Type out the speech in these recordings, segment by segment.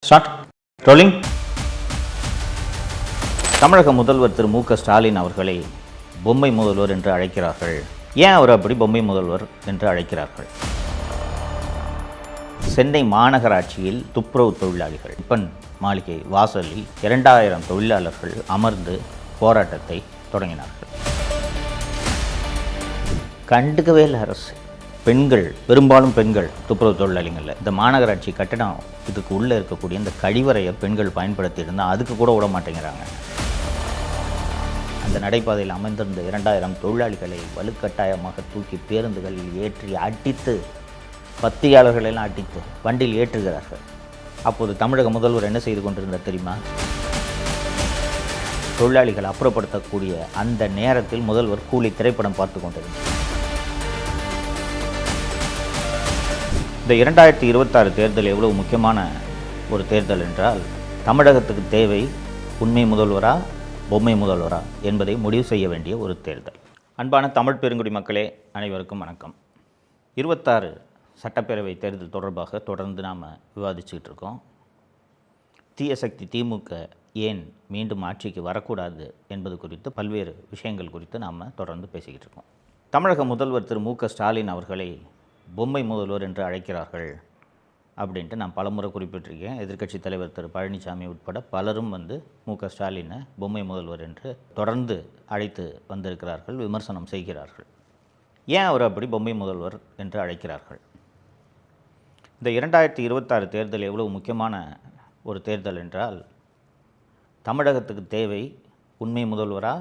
Start rolling. தமிழக முதல்வர் திரு மு க ஸ்டாலின் அவர்களை பொம்மை முதல்வர் என்று அழைக்கிறார்கள். ஏன் அவர் அப்படி பொம்மை முதல்வர் என்று அழைக்கிறார்கள்? சென்னை மாநகராட்சியில் துப்புரவு தொழிலாளிகள் ரிப்பன் மாளிகை வாசலில் 2000 தொழிலாளர்கள் அமர்ந்து போராட்டத்தை தொடங்கினார்கள். கண்டுக்கவே இல்லை அரசு. பெண்கள், பெரும்பாலும் பெண்கள் துப்புரவு தொழிலாளிகள். இந்த மாநகராட்சி கட்டணம் இதுக்கு உள்ளே இருக்கக்கூடிய இந்த கழிவறையை பெண்கள் பயன்படுத்தி இருந்தால் அதுக்கு கூட விட மாட்டேங்கிறாங்க. அந்த நடைபாதையில் அமைந்திருந்த 2000 தொழிலாளிகளை வலுக்கட்டாயமாக தூக்கி பேருந்துகளில் ஏற்றி அடித்து, பத்தியாளர்களெல்லாம் அடித்து வண்டியில் ஏற்றுகிறார்கள். அப்போது தமிழக முதல்வர் என்ன செய்து கொண்டிருந்தார் தெரியுமா? தொழிலாளிகள் அப்புறப்படுத்தக்கூடிய அந்த நேரத்தில் முதல்வர் கூலி திரைப்படம் பார்த்து கொண்டிருந்தார். இந்த 2026 தேர்தல் எவ்வளவு முக்கியமான ஒரு தேர்தல் என்றால், தமிழகத்துக்கு தேவை உண்மை முதல்வரா பொம்மை முதல்வரா என்பதை முடிவு செய்ய வேண்டிய ஒரு தேர்தல். அன்பான தமிழ் பெருங்குடி மக்களே, அனைவருக்கும் வணக்கம். 26 சட்டப்பேரவை தேர்தல் தொடர்பாக தொடர்ந்து நாம் விவாதிச்சுக்கிட்டு இருக்கோம். தீய சக்தி திமுக ஏன் மீண்டும் ஆட்சிக்கு வரக்கூடாது என்பது குறித்து பல்வேறு விஷயங்கள் குறித்து நாம் தொடர்ந்து பேசிக்கிட்டு இருக்கோம். தமிழக முதல்வர் திரு மு க ஸ்டாலின் அவர்களை பொம்மை முதல்வர் என்று அழைக்கிறார்கள் அப்படின்ட்டு நான் பலமுறை குறிப்பிட்டிருக்கேன். எதிர்க்கட்சி தலைவர் திரு பழனிசாமி உட்பட பலரும் மு க ஸ்டாலினை பொம்மை முதல்வர் என்று தொடர்ந்து அழைத்து வந்திருக்கிறார்கள், விமர்சனம் செய்கிறார்கள். ஏன் அவர் அப்படி பொம்மை முதல்வர் என்று அழைக்கிறார்கள்? இந்த 2026 தேர்தல் எவ்வளவு முக்கியமான ஒரு தேர்தல் என்றால், தமிழகத்துக்கு தேவை உண்மை முதல்வரா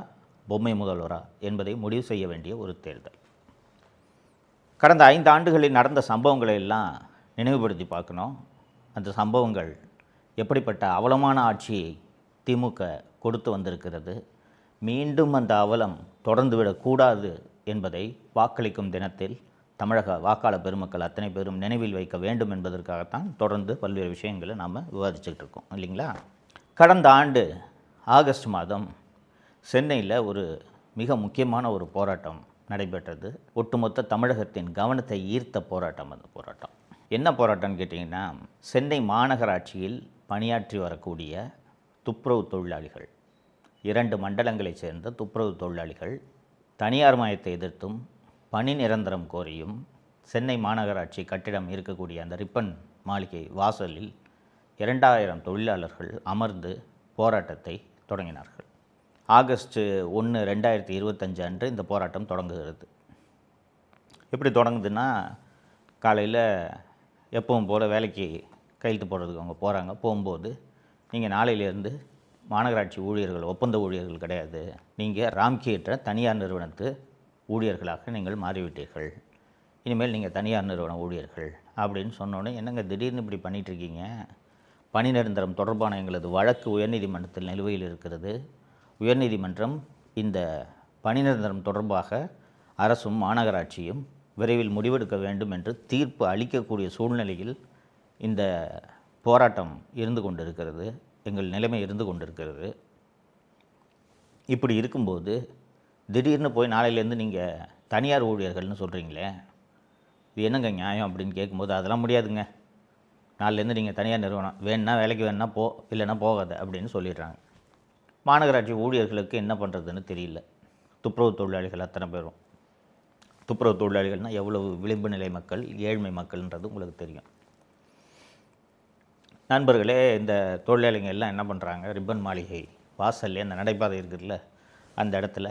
பொம்மை முதல்வரா என்பதை முடிவு செய்ய வேண்டிய ஒரு தேர்தல். கடந்த 5 ஆண்டுகளில் நடந்த சம்பவங்களை எல்லாம் நினைவுபடுத்தி பார்க்கணும். அந்த சம்பவங்கள் எப்படிப்பட்ட அவலமான ஆட்சியை திமுக கொடுத்து வந்திருக்கிறது, மீண்டும் அந்த அவலம் தொடர்ந்துவிடக்கூடாது என்பதை வாக்களிக்கும் தினத்தில் தமிழக வாக்காளர் பெருமக்கள் அத்தனை பேரும் நினைவில் வைக்க வேண்டும் என்பதற்காகத்தான் தொடர்ந்து பல்வேறு விஷயங்களை நாம் விவாதிச்சுக்கிட்டு இருக்கோம், இல்லைங்களா? கடந்த ஆண்டு ஆகஸ்ட் மாதம் சென்னையில் ஒரு மிக முக்கியமான ஒரு போராட்டம் நடைபெற்றது. ஒட்டுமொத்த தமிழகத்தின் கவனத்தை ஈர்த்த போராட்டம். அந்த போராட்டம் என்ன போராட்டம்னு கேட்டிங்கன்னா, சென்னை மாநகராட்சியில் பணியாற்றி வரக்கூடிய துப்புரவு தொழிலாளிகள், 2 மண்டலங்களைச் சேர்ந்த துப்புரவு தொழிலாளிகள் தனியார் மயத்தை எதிர்த்தும் பணி நிரந்தரம் கோரியும் சென்னை மாநகராட்சி கட்டிடம் இருக்கக்கூடிய அந்த ரிப்பன் மாளிகை வாசலில் 2000 தொழிலாளர்கள் அமர்ந்து போராட்டத்தை தொடங்கினார்கள். ஆகஸ்ட் 1, 2025 அன்று இந்த போராட்டம் தொடங்குகிறது. எப்படி தொடங்குதுன்னா, காலையில் எப்பவும் போல் வேலைக்கு கையெழுத்து போடுறதுக்கு அவங்க போகிறாங்க. போகும்போது, நீங்கள் நாளையிலேருந்து மாநகராட்சி ஊழியர்கள், ஒப்பந்த ஊழியர்கள் கிடையாது, நீங்கள் ராம்கி என்ற தனியார் நிறுவனத்து ஊழியர்களாக நீங்கள் மாறிவிட்டீர்கள், இனிமேல் நீங்கள் தனியார் நிறுவன ஊழியர்கள் அப்படின்னு சொன்னோன்னே, என்னங்க திடீர்னு இப்படி பண்ணிகிட்ருக்கீங்க? பணி நிரந்தரம் தொடர்பான எங்களது வழக்கு உயர்நீதிமன்றத்தில் நிலுவையில் இருக்கிறது. உயர்நீதிமன்றம் இந்த பணி நிரந்தரம் தொடர்பாக அரசும் மாநகராட்சியும் விரைவில் முடிவெடுக்க வேண்டும் என்று தீர்ப்பு அளிக்கக்கூடிய சூழ்நிலையில் இந்த போராட்டம் இருந்து கொண்டிருக்கிறது, எங்கள் நிலைமை இருந்து கொண்டிருக்கிறது. இப்படி இருக்கும்போது திடீர்னு போய் நாளையிலேருந்து நீங்கள் தனியார் ஊழியர்கள்னு சொல்கிறீங்களே, இது என்னங்க நியாயம் அப்படின்னு கேட்கும்போது, அதெல்லாம் முடியாதுங்க, நாளிலேருந்து நீங்கள் தனியார் நிறுவனம், வேணுன்னா வேலைக்கு வேணுன்னா போ, இல்லைன்னா போகாத அப்படின்னு சொல்லிடுறாங்க. மாநகராட்சி ஊழியர்களுக்கு என்ன பண்ணுறதுன்னு தெரியல. துப்புரவு தொழிலாளிகள் அத்தனை பேரும், துப்புரவு தொழிலாளிகள்னால் எவ்வளவு விளிம்பு நிலை மக்கள், ஏழ்மை மக்கள்ன்றது உங்களுக்கு தெரியும். நண்பர்களே, இந்த தொழிலாளிகள் எல்லாம் என்ன பண்ணுறாங்க, ரிப்பன் மாளிகை வாசல்லே அந்த நடைபாதை இருக்குதுல்ல, அந்த இடத்துல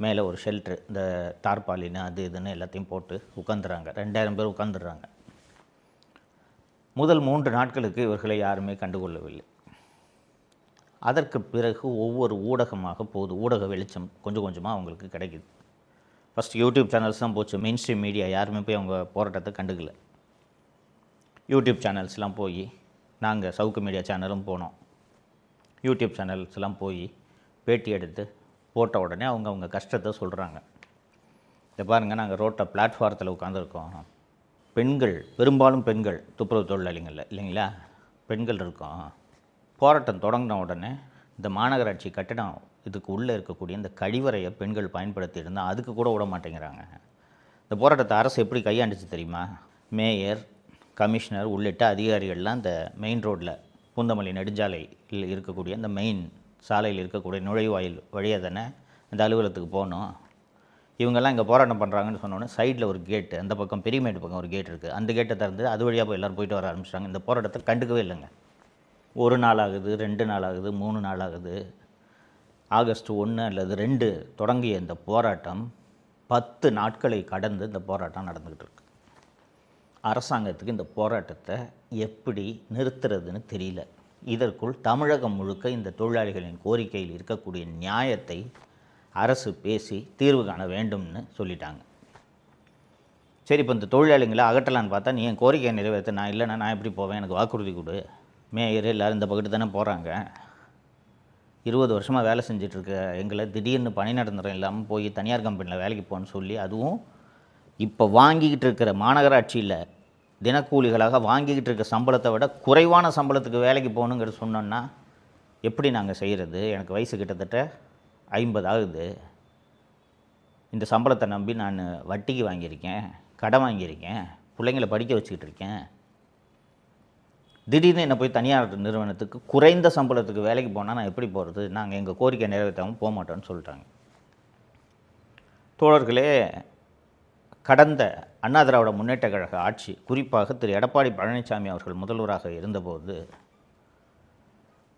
மேலே ஒரு ஷெல்ட்ரு, இந்த தார்பாலின்னு அது இதுன்னு எல்லாத்தையும் போட்டு உட்காந்துறாங்க. 2000 பேர் உட்காந்துடுறாங்க. முதல் 3 நாட்களுக்கு இவர்களை யாருமே கண்டுகொள்ளவில்லை. அதற்கு பிறகு ஒவ்வொரு ஊடகமாக போகுது, ஊடக வெளிச்சம் கொஞ்சம் கொஞ்சமாக அவங்களுக்கு கிடைக்குது. ஃபஸ்ட்டு யூடியூப் சேனல்ஸ் தான் போச்சு, மெயின் ஸ்ட்ரீம் மீடியா யாருமே போய் அவங்க போராட்டத்தை கண்டுக்கல. யூடியூப் சேனல்ஸ்லாம் போய், நாங்கள் சவுக்கு மீடியா சேனலும் போனோம், யூடியூப் சேனல்ஸ்லாம் போய் பேட்டி எடுத்து போட்ட உடனே அவங்க கஷ்டத்தை சொல்கிறாங்க. இதை பாருங்கள், நாங்கள் ரோட்டை பிளாட்ஃபாரத்தில் உட்காந்துருக்கோம், பெண்கள், பெரும்பாலும் பெண்கள் துப்புரவு தொழிலாளிகள் இல்லைங்களா, பெண்கள் இருக்கோம். போராட்டம் தொடங்கின உடனே இந்த மாநகராட்சி கட்டிடம் இதுக்கு உள்ளே இருக்கக்கூடிய இந்த கழிவறையை பெண்கள் பயன்படுத்தி இருந்தால் அதுக்கு கூட விட மாட்டேங்கிறாங்க. இந்த போராட்டத்தை அரசு எப்படி கையாண்டுச்சு தெரியுமா? மேயர், கமிஷனர் உள்ளிட்ட அதிகாரிகள்லாம் இந்த மெயின் ரோட்டில் பூந்தமல்லி நெடுஞ்சாலையில் இருக்கக்கூடிய அந்த மெயின் சாலையில் இருக்கக்கூடிய நுழைவாயில் வழியாக தானே இந்த அலுவலகத்துக்கு போகணும். இவங்கெல்லாம் இங்கே போராட்டம் பண்ணுறாங்கன்னு சொன்னோன்னே சைடில் ஒரு கேட்டு, அந்த பக்கம் பெரியமேட்டு பக்கம் ஒரு கேட் இருக்குது, அந்த கேட்டை திறந்து அது வழியாக போய் எல்லோரும் போயிட்டு வர ஆரம்பிச்சிட்டாங்க. இந்த போராட்டத்தை கண்டுக்கவே இல்லைங்க. 1 நாள் ஆகுது, 2 நாள் ஆகுது, 3 நாள் ஆகுது. ஆகஸ்ட் 1 அல்லது 2 தொடங்கிய இந்த போராட்டம் 10 நாட்களை கடந்து இந்த போராட்டம் நடந்துக்கிட்டு இருக்கு. அரசாங்கத்துக்கு இந்த போராட்டத்தை எப்படி நிறுத்துறதுன்னு தெரியல. இதற்குள் தமிழகம் முழுக்க இந்த தொழிலாளிகளின் கோரிக்கையில் இருக்கக்கூடிய நியாயத்தை அரசு பேசி தீர்வு காண வேண்டும்னு சொல்லிட்டாங்க. சரி, இப்போ இந்த தொழிலாளிகளை அகற்றலான்னு பார்த்தா, நீ என் கோரிக்கையை நிறைவேற்ற நான் இல்லைன்னா நான் எப்படி போவேன், எனக்கு வாக்குறுதி கொடு. மேயர் எல்லோரும் இந்த பக்கத்து தானே போகிறாங்க. 20 வருஷமாக வேலை செஞ்சிட்ருக்க எங்களை திடீர்னு பணி நிரந்தரம் இல்லாமல் போய் தனியார் கம்பெனியில் வேலைக்கு போகணுன்னு சொல்லி, அதுவும் இப்போ வாங்கிக்கிட்டு இருக்கிற மாநகராட்சியில் தினக்கூலிகளாக வாங்கிக்கிட்டு இருக்க சம்பளத்தை விட குறைவான சம்பளத்துக்கு வேலைக்கு போகணுங்கிறது சொன்னோன்னா எப்படி நாங்கள் செய்கிறது? எனக்கு வயசு கிட்டத்தட்ட 50 ஆகுது. இந்த சம்பளத்தை நம்பி நான் வட்டிக்கு வாங்கியிருக்கேன், கடன் வாங்கியிருக்கேன், பிள்ளைங்களை படிக்க வச்சுக்கிட்டு இருக்கேன். திடீர்னு என்னை போய் தனியார் நிறுவனத்துக்கு குறைந்த சம்பளத்துக்கு வேலைக்கு போனால் நான் எப்படி போகிறது? நாங்கள் எங்கள் கோரிக்கை நிறைவேற்றாமல் போக மாட்டோம்னு சொல்லிட்டாங்க. தோழர்களே, கடந்த அண்ணா திராவிட முன்னேற்ற கழக ஆட்சி, குறிப்பாக திரு எடப்பாடி பழனிசாமி அவர்கள் முதல்வராக இருந்தபோது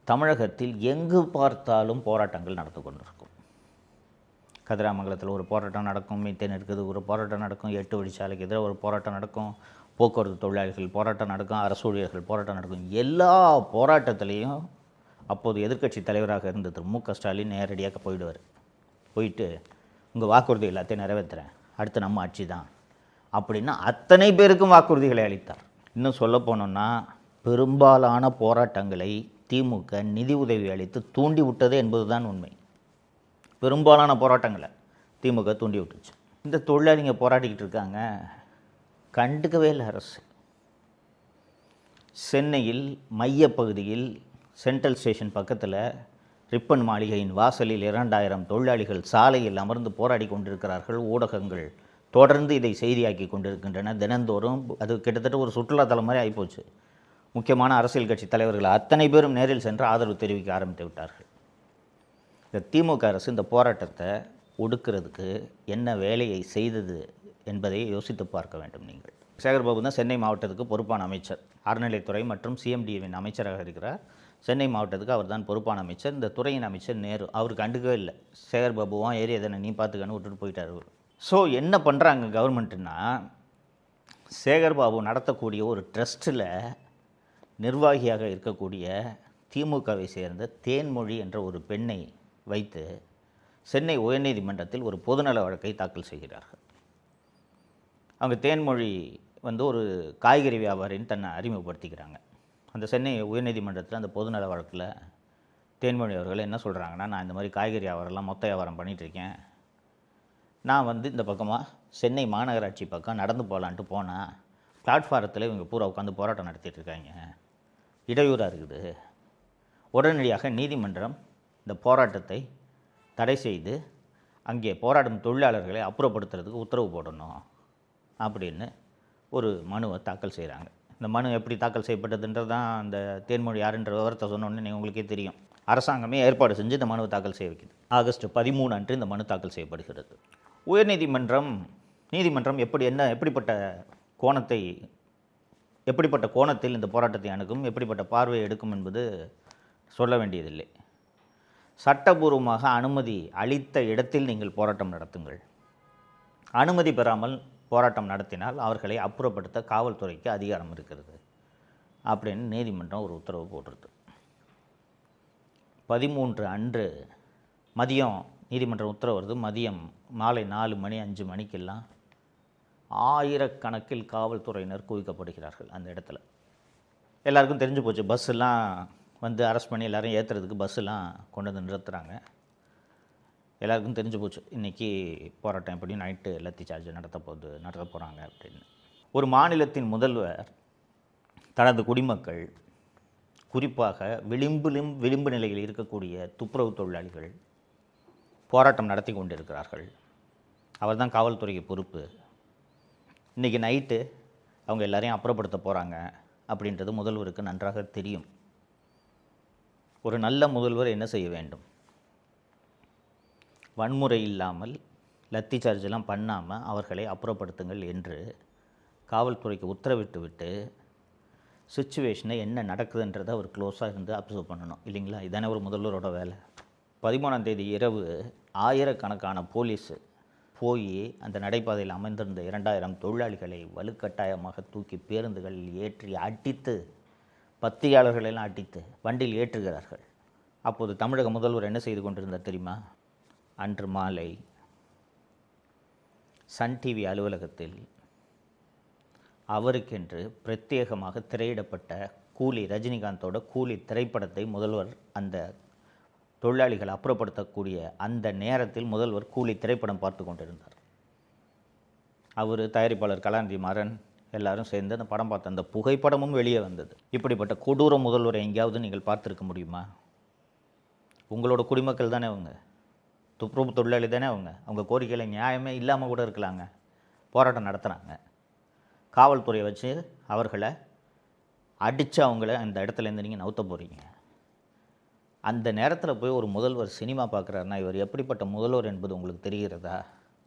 தமிழகத்தில் எங்கு பார்த்தாலும் போராட்டங்கள் நடந்து கொண்டிருக்கும். கதிராமங்கலத்தில் ஒரு போராட்டம் நடக்கும், மீத்தேன் இருக்குது ஒரு போராட்டம் நடக்கும், 8 வழிச்சாலைக்கு எதிராக ஒரு போராட்டம் நடக்கும், போக்குவரத்து தொழிலாளிகள் போராட்டம் நடக்கும், அரசு ஊழியர்கள் போராட்டம் நடக்கும். எல்லா போராட்டத்திலையும் அப்போது எதிர்க்கட்சி தலைவராக இருந்த திரு மு க ஸ்டாலின் நேரடியாக போயிடுவார். போயிட்டு உங்கள் வாக்குறுதி எல்லாத்தையும் நிறைவேற்றுறேன், அடுத்து நம்ம ஆட்சி தான் அப்படின்னா அத்தனை பேருக்கும் வாக்குறுதிகளை அளித்தார். இன்னும் சொல்ல போனோம்னா, பெரும்பாலான போராட்டங்களை திமுக நிதி உதவி அளித்து தூண்டி விட்டது என்பதுதான் உண்மை. பெரும்பாலான போராட்டங்களை திமுக தூண்டி விட்டுச்சு. இந்த தொழிலாளிங்க போராடிக்கிட்டு இருக்காங்க, கண்டுக்கவே இல்லை அரசு. சென்னையில் மையப்பகுதியில் சென்ட்ரல் ஸ்டேஷன் பக்கத்தில் ரிப்பன் மாளிகையின் வாசலில் 2000 தொழிலாளிகள் சாலையில் அமர்ந்து போராடி கொண்டிருக்கிறார்கள். ஊடகங்கள் தொடர்ந்து இதை செய்தியாக்கி கொண்டிருக்கின்றன தினந்தோறும். அது கிட்டத்தட்ட ஒரு சுற்றுலாத்தலம் மாதிரி ஆகிப்போச்சு. முக்கியமான அரசியல் கட்சி தலைவர்கள் அத்தனை பேரும் நேரில் சென்று ஆதரவு தெரிவிக்க ஆரம்பித்து விட்டார்கள். இந்த திமுக அரசு இந்த போராட்டத்தை ஒடுக்கிறதுக்கு என்ன வேலையை செய்தது என்பதை யோசித்து பார்க்க வேண்டும். நீங்கள் சேகர்பாபு தான் சென்னை மாவட்டத்துக்கு பொறுப்பான அமைச்சர், அறநிலைத்துறை மற்றும் சிஎம்டிவின் அமைச்சராக இருக்கிறார். சென்னை மாவட்டத்துக்கு அவர் தான் பொறுப்பான அமைச்சர். இந்த துறையின் அமைச்சர் நேரு, அவர் கண்டுக்கவே இல்லை. சேகர்பாபுவான் ஏரியா தானே, நீ பார்த்துக்கன்னு விட்டுட்டு போயிட்டார் அவர். ஸோ என்ன பண்ணுறாங்க கவர்மெண்ட்டுன்னா, சேகர்பாபு நடத்தக்கூடிய ஒரு ட்ரஸ்ட்டில் நிர்வாகியாக இருக்கக்கூடிய திமுகவை சேர்ந்த தேன்மொழி என்ற ஒரு பெண்ணை வைத்து சென்னை உயர்நீதிமன்றத்தில் ஒரு பொதுநல வழக்கை தாக்கல் செய்கிறார்கள். அவங்க தேன்மொழி ஒரு காய்கறி வியாபாரின்னு தன்னை அறிமுகப்படுத்திக்கிறாங்க. அந்த சென்னை உயர்நீதிமன்றத்தில் அந்த பொதுநல வழக்கில் தேன்மொழி அவர்கள் என்ன சொல்கிறாங்கன்னா, நான் இந்த மாதிரி காய்கறி வியாபாரம்லாம் மொத்த வியாபாரம் பண்ணிகிட்ருக்கேன். நான் இந்த பக்கமாக சென்னை மாநகராட்சி பக்கம் நடந்து போகலான்ட்டு போனால் பிளாட்ஃபாரத்தில் இவங்க பூரா உட்காந்து போராட்டம் நடத்திட்டு இருக்காங்க, இடையூறாக இருக்குது. உடனடியாக நீதிமன்றம் இந்த போராட்டத்தை தடை செய்து அங்கே போராடும் தொழிலாளர்களை அப்புறப்படுத்துறதுக்கு உத்தரவு போடணும் அப்படின்னு ஒரு மனுவை தாக்கல் செய்கிறாங்க. இந்த மனு எப்படி தாக்கல் செய்யப்பட்டதுன்றது தான் அந்த தேன்மொழி யாருன்ற விவரத்தை சொன்னோன்னே உங்களுக்கே தெரியும். அரசாங்கமே ஏற்பாடு செஞ்சு இந்த மனுவை தாக்கல் செய்ய வைக்குது. ஆகஸ்ட் 13 அன்று இந்த மனு தாக்கல் செய்யப்படுகிறது. நீதிமன்றம் எப்படிப்பட்ட கோணத்தில் இந்த போராட்டத்தை அணுகும், எப்படிப்பட்ட பார்வை எடுக்கும் என்பது சொல்ல வேண்டியதில்லை. சட்டபூர்வமாக அனுமதி அளித்த இடத்தில் நீங்கள் போராட்டம் நடத்துங்கள். அனுமதி பெறாமல் போராட்டம் நடத்தினால் அவர்களை அப்புறப்படுத்த காவல்துறைக்கு அதிகாரம் இருக்கிறது அப்படின்னு நீதிமன்றம் ஒரு உத்தரவு போட்டிருக்கு. 13 அன்று மதியம் நீதிமன்றம் உத்தரவு வருது. மதியம் மாலை 4 மணி 5 மணிக்கெல்லாம் ஆயிரக்கணக்கில் காவல்துறையினர் குவிக்கப்படுகிறார்கள் அந்த இடத்துல. எல்லாருக்கும் தெரிஞ்சு போச்சு. பஸ்ஸெல்லாம் அரெஸ்ட் பண்ணி எல்லோரும் ஏற்றுறதுக்கு பஸ்ஸெல்லாம் கொண்டு வந்து நிறுத்துகிறாங்க. எல்லாருக்கும் தெரிஞ்சு போச்சு இன்றைக்கி போராட்டம் எப்படி நைட்டு லத்தி சார்ஜ் நடத்த போகிறாங்க அப்படின்னு. ஒரு மாநிலத்தின் முதல்வர் தனது குடிமக்கள், குறிப்பாக விளிம்பு நிலையில் இருக்கக்கூடிய துப்புரவு தொழிலாளிகள் போராட்டம் நடத்தி கொண்டிருக்கிறார்கள். அவர் தான் காவல்துறைக்கு பொறுப்பு. இன்றைக்கி நைட்டு அவங்க எல்லாரையும் அப்புறப்படுத்த போகிறாங்க அப்படின்றது முதல்வருக்கு நன்றாக தெரியும். ஒரு நல்ல முதல்வர் என்ன செய்ய வேண்டும்? வன்முறை இல்லாமல் லத்தி சார்ஜெலாம் பண்ணாமல் அவர்களை அப்புறப்படுத்துங்கள் என்று காவல்துறைக்கு உத்தரவிட்டு விட்டு சிச்சுவேஷனை என்ன நடக்குதுன்றதை அவர் க்ளோஸாக இருந்து அப்சர்வ் பண்ணணும் இல்லைங்களா? இதானே ஒரு முதல்வரோட வேலை. 13ஆம் தேதி இரவு ஆயிரக்கணக்கான போலீஸு போய் அந்த நடைபாதையில் அமைந்திருந்த 2000 தொழிலாளிகளை வலுக்கட்டாயமாக தூக்கி பேருந்துகளில் ஏற்றி அடித்து, பத்திரிகையாளர்களெல்லாம் அடித்து வண்டியில் ஏற்றுகிறார்கள். அப்போது தமிழக முதல்வர் என்ன செய்து கொண்டிருந்தார் தெரியுமா? அன்று மாலை சன் டிவி அலுவலகத்தில் அவருக்கென்று பிரத்யேகமாக திரையிடப்பட்ட கூலி, ரஜினிகாந்தோட கூலி திரைப்படத்தை முதல்வர் அந்த தொழிலாளிகள் அப்புறப்படுத்தக்கூடிய அந்த நேரத்தில் முதல்வர் கூலி திரைப்படம் பார்த்து கொண்டிருந்தார். அவர், தயாரிப்பாளர் கலாநிதி மாறன் எல்லாரும் சேர்ந்து அந்த படம் பார்த்த அந்த புகைப்படமும் வெளியே வந்தது. இப்படிப்பட்ட கொடூர முதல்வரை எங்கேயாவது நீங்கள் பார்த்துருக்க முடியுமா? உங்களோட குடிமக்கள் தானே அவங்க, துப்புரவு தொழிலாளி தானே அவங்க கோரிக்கையில் நியாயமே இல்லாமல் கூட இருக்கலாங்க. போராட்டம் நடத்துகிறாங்க. காவல்துறையை வச்சு அவர்களை அடித்து அவங்கள அந்த இடத்துலேருந்து நீங்கள் நவுத்த போகிறீங்க. அந்த நேரத்தில் போய் ஒரு முதல்வர் சினிமா பார்க்குறாருன்னா இவர் எப்படிப்பட்ட முதல்வர் என்பது உங்களுக்கு தெரிகிறதா?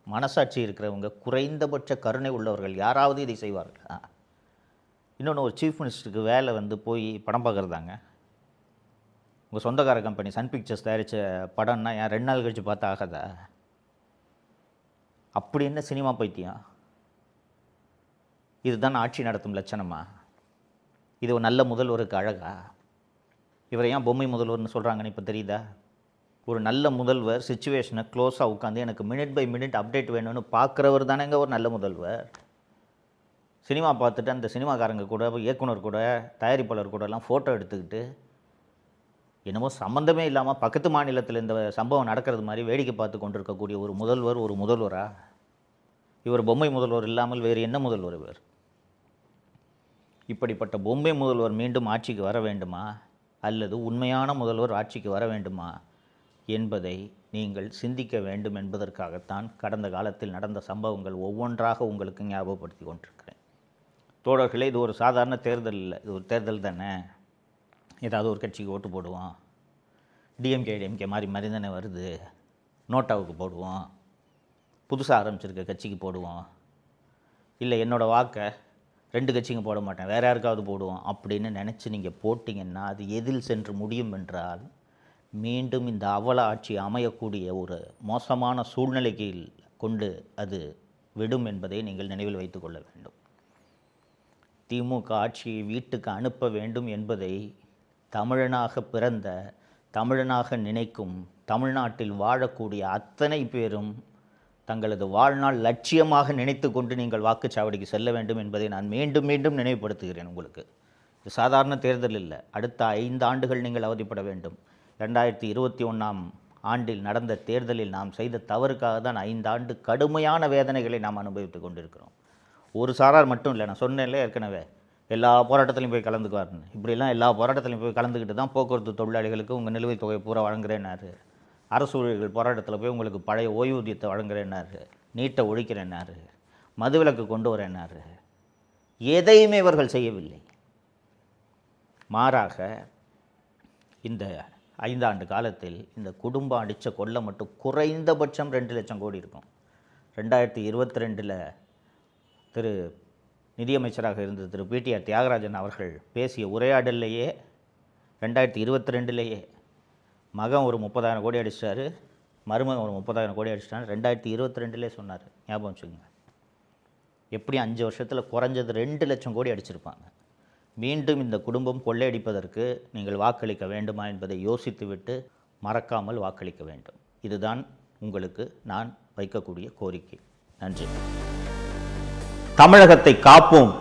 மனசாட்சி இருக்கிறவங்க, குறைந்தபட்ச கருணை உள்ளவர்கள் யாராவது இதை செய்வார்களா? இன்னொன்று, ஒரு சீஃப் மினிஸ்டருக்கு வேலை போய் படம் பார்க்குறதாங்க. உங்கள் சொந்தக்கார கம்பெனி சன் பிக்சர்ஸ் தயாரித்த படம்னா ஏன் 2 நாள் கழித்து பார்த்தா ஆகாதா? அப்படி என்ன சினிமா பைத்தியம்? இதுதான் ஆட்சி நடத்தும் லட்சணமா? இது ஒரு நல்ல முதல்வருக்கு அழகா? இவரை ஏன் பொம்மை முதல்வர்னு சொல்கிறாங்கன்னு இப்போ தெரியுதா? ஒரு நல்ல முதல்வர் சிச்சுவேஷனை க்ளோஸாக உட்காந்து எனக்கு மினிட் பை மினிட் அப்டேட் வேணும்னு பார்க்குறவர் தானேங்க ஒரு நல்ல முதல்வர். சினிமா பார்த்துட்டு அந்த சினிமாக்காரங்க கூட, இயக்குனர் கூட, தயாரிப்பாளர் கூடலாம் ஃபோட்டோ எடுத்துக்கிட்டு என்னமோ சம்மந்தமே இல்லாமல் பக்கத்து மாநிலத்தில் இந்த சம்பவம் நடக்கிறது மாதிரி வேடிக்கை பார்த்து கொண்டிருக்கக்கூடிய ஒரு முதல்வர் ஒரு முதல்வரா? இவர் பொம்மை முதல்வர் இல்லாமல் வேறு என்ன முதல்வர் இவர்? இப்படிப்பட்ட பொம்மை முதல்வர் மீண்டும் ஆட்சிக்கு வர வேண்டுமா, அல்லது உண்மையான முதல்வர் ஆட்சிக்கு வர வேண்டுமா என்பதை நீங்கள் சிந்திக்க வேண்டும் என்பதற்காகத்தான் கடந்த காலத்தில் நடந்த சம்பவங்கள் ஒவ்வொன்றாக உங்களுக்கு ஞாபகப்படுத்தி கொண்டிருக்கிறேன். தோழர்களே, இது ஒரு சாதாரண தேர்தல் இல்லை, இது ஒரு தேர்தல் தானே. ஏதாவது ஒரு கட்சிக்கு ஓட்டு போடுவோம், டிஎம்கே மாதிரி மாதிரி தானே வருது, நோட்டாவுக்கு போடுவோம், புதுசாக ஆரம்பிச்சிருக்க கட்சிக்கு போடுவோம், இல்லை என்னோடய வாக்கை 2 கட்சிங்க போட மாட்டேன் வேறு யாருக்காவது போடுவோம் அப்படின்னு நினச்சி நீங்கள் போட்டிங்கன்னா அது எதில் சென்று முடியும் என்றால் மீண்டும் இந்த அவல ஆட்சி அமையக்கூடிய ஒரு மோசமான சூழ்நிலைக்கு கொண்டு அது விடும் என்பதை நீங்கள் நினைவில் வைத்து கொள்ள வேண்டும். திமுக ஆட்சியை வீட்டுக்கு அனுப்ப வேண்டும் என்பதை தமிழனாக பிறந்த, தமிழனாக நினைக்கும், தமிழ்நாட்டில் வாழக்கூடிய அத்தனை பேரும் தங்களது வாழ்நாள் லட்சியமாக நினைத்து கொண்டு நீங்கள் வாக்குச்சாவடிக்கு செல்ல வேண்டும் என்பதை நான் மீண்டும் மீண்டும் நினைவுபடுத்துகிறேன் உங்களுக்கு. இது சாதாரண தேர்தல் இல்லை. அடுத்த 5 ஆண்டுகள் நீங்கள் அவதிப்பட வேண்டும். 2021ஆம் ஆண்டில் நடந்த தேர்தலில் நாம் செய்த தவறுக்காக தான் 5 ஆண்டு கடுமையான வேதனைகளை நாம் அனுபவித்து கொண்டிருக்கிறோம். ஒரு சாரார் மட்டும் இல்லை, நான் சொன்னேன்ல ஏற்கனவே, எல்லா போராட்டத்திலையும் போய் கலந்துக்குவார்னு. இப்படிலாம் எல்லா போராட்டத்திலையும் போய் கலந்துக்கிட்டு தான் போக்குவரத்து தொழிலாளிகளுக்கு உங்கள் நிலுவைத் தொகை பூரா வழங்குறேன்னாரு. அரசு ஊழியர்கள் போராட்டத்தில் போய் உங்களுக்கு பழைய ஓய்வூதியத்தை வழங்குறேன்னாரு, நீட்டை ஒழிக்கிறேன்னாரு, மதுவிலக்கு கொண்டு வரேன்னாரு. எதையுமே இவர்கள் செய்யவில்லை. மாறாக இந்த 5 ஆண்டு காலத்தில் இந்த குடும்பம் அடித்த கொள்ளை மட்டும் குறைந்தபட்சம் 2 லட்சம் கோடி இருக்கும். 2022 திரு நிதியமைச்சராக இருந்த திரு பிடிஆர் தியாகராஜன் அவர்கள் பேசிய உரையாடல்லையே 2022 மகன் ஒரு 30,000 கோடி அடிச்சிட்டாரு, மருமகன் ஒரு 30,000 கோடி அடிச்சிட்டாரு. 2022 சொன்னார், ஞாபகம் வச்சுக்கோங்க. எப்படி 5 வருஷத்தில் குறைஞ்சது 2 லட்சம் கோடி அடிச்சிருப்பாங்க. மீண்டும் இந்த குடும்பம் கொள்ளையடிப்பதற்கு நீங்கள் வாக்களிக்க வேண்டுமா என்பதை யோசித்துவிட்டு மறக்காமல் வாக்களிக்க வேண்டும். இதுதான் உங்களுக்கு நான் வைக்கக்கூடிய கோரிக்கை. நன்றி. தமிழகத்தை காப்போம்.